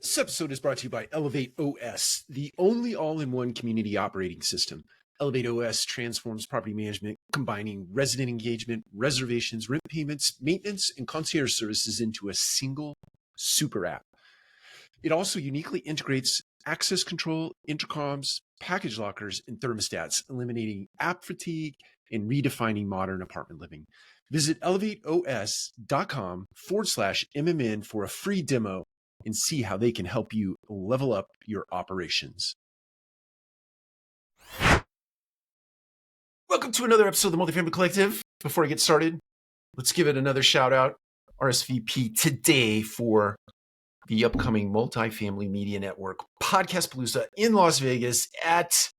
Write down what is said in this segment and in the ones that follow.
This episode is brought to you by Elevate OS, the only all-in-one community operating system. Elevate OS transforms property management, combining resident engagement, reservations, rent payments, maintenance, and concierge services into a single super app. It also uniquely integrates access control, intercoms, package lockers, and thermostats, eliminating app fatigue and redefining modern apartment living. Visit elevateos.com/MMN for a free demo and see how they can help you level up your operations. Welcome to another episode of the Multifamily Collective. Before I get started, let's give it another shout out. RSVP today for the upcoming Multifamily Media Network Podcast Palooza in Las Vegas at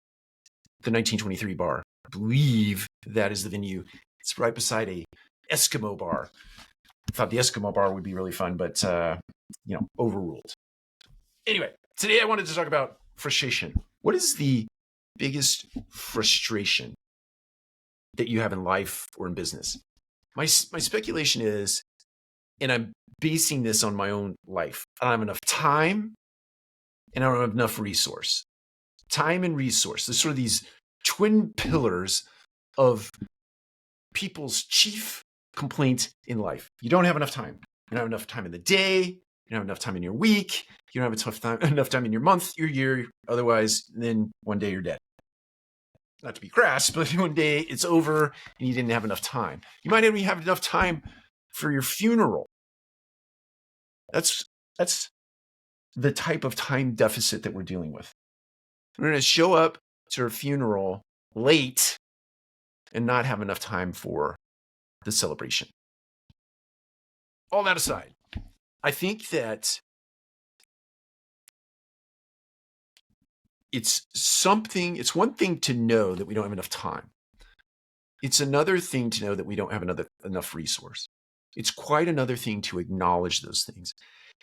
the 1923 bar. I believe that is the venue. It's right beside a Eskimo bar. I thought the Eskimo bar would be really fun, but overruled. Anyway, today I wanted to talk about frustration. What is the biggest frustration that you have in life or in business? My speculation is, and I'm basing this on my own life, I don't have enough time and I don't have enough resource. Time and resource. There's sort of these twin pillars of people's chief complaint in life. You don't have enough time. You don't have enough time in the day. You don't have enough time in your week. You don't have enough time in your month, your year. Otherwise, then one day you're dead. Not to be crass, but one day it's over and you didn't have enough time. You might not even have enough time for your funeral. That's the type of time deficit that we're dealing with. We're going to show up to her funeral late and not have enough time for the celebration. All that aside, I think that it's one thing to know that we don't have enough time. It's another thing to know that we don't have enough resource. It's quite another thing to acknowledge those things.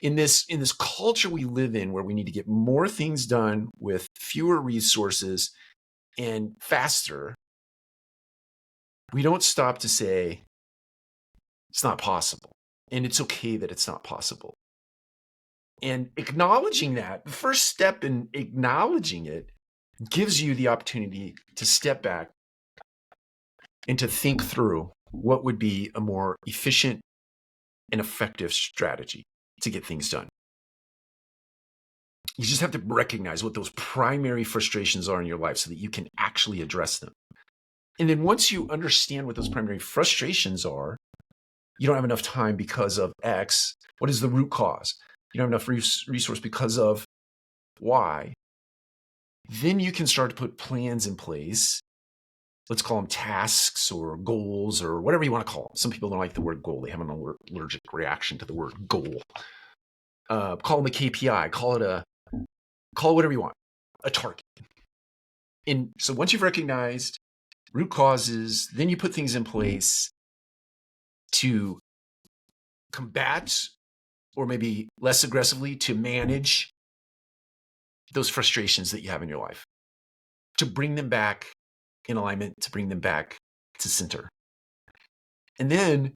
In this culture we live in, where we need to get more things done with fewer resources and faster, we don't stop to say it's not possible. And it's okay that it's not possible. And acknowledging that, the first step in acknowledging it, gives you the opportunity to step back and to think through what would be a more efficient and effective strategy to get things done. You just have to recognize what those primary frustrations are in your life so that you can actually address them. And then once you understand what those primary frustrations are, you don't have enough time because of X. What is the root cause? You don't have enough resource because of Y. Then you can start to put plans in place. Let's call them tasks or goals or whatever you want to call them. Some people don't like the word goal. They have an allergic reaction to the word goal. Call them a KPI. Call it whatever you want. A target. And so once you've recognized root causes, then you put things in place to combat, or maybe less aggressively, to manage those frustrations that you have in your life, to bring them back in alignment, to bring them back to center. And then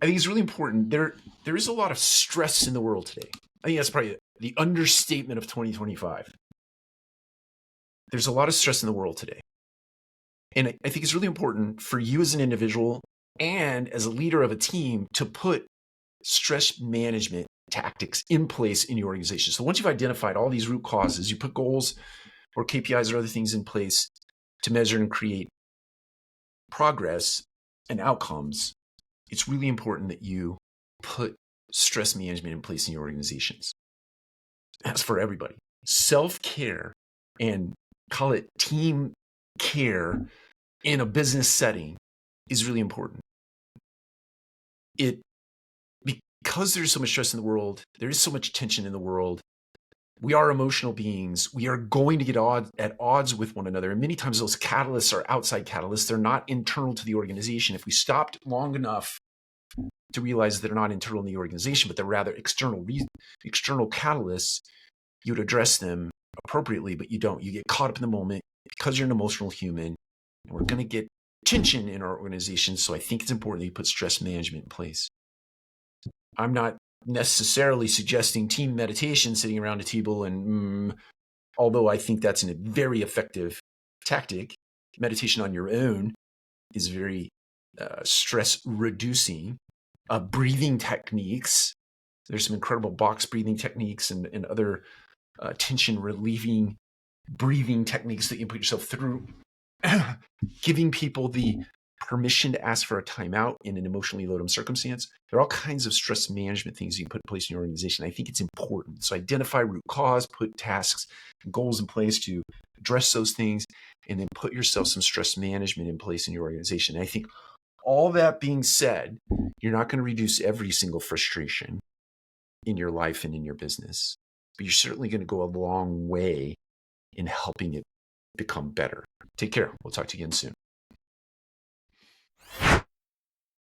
I think it's really important. There is a lot of stress in the world today. I think that's probably the understatement of 2025. There's a lot of stress in the world today. And I think it's really important for you as an individual and as a leader of a team to put stress management tactics in place in your organization. So once you've identified all these root causes, you put goals or KPIs or other things in place to measure and create progress and outcomes. It's really important that you put stress management in place in your organizations. That's for everybody. Self-care, and call it team care in a business setting, is really important. Because there's so much stress in the world, there is so much tension in the world. We are emotional beings. We are going to get at odds with one another. And many times those catalysts are outside catalysts. They're not internal to the organization. If we stopped long enough to realize they're not internal in the organization, but they're rather external catalysts, you would address them appropriately, but you don't. You get caught up in the moment because you're an emotional human. And we're going to get tension in our organization. So I think it's important that you put stress management in place. I'm not necessarily suggesting team meditation, sitting around a table, and although I think that's a very effective tactic, meditation on your own is very stress reducing. Breathing techniques. There's some incredible box breathing techniques and other tension relieving breathing techniques that you put yourself through. Giving people the permission to ask for a timeout in an emotionally loaded circumstance. There are all kinds of stress management things you can put in place in your organization. I think it's important. So identify root cause, put tasks and goals in place to address those things, and then put yourself some stress management in place in your organization. And I think all that being said, you're not going to reduce every single frustration in your life and in your business, but you're certainly going to go a long way in helping it become better. Take care. We'll talk to you again soon.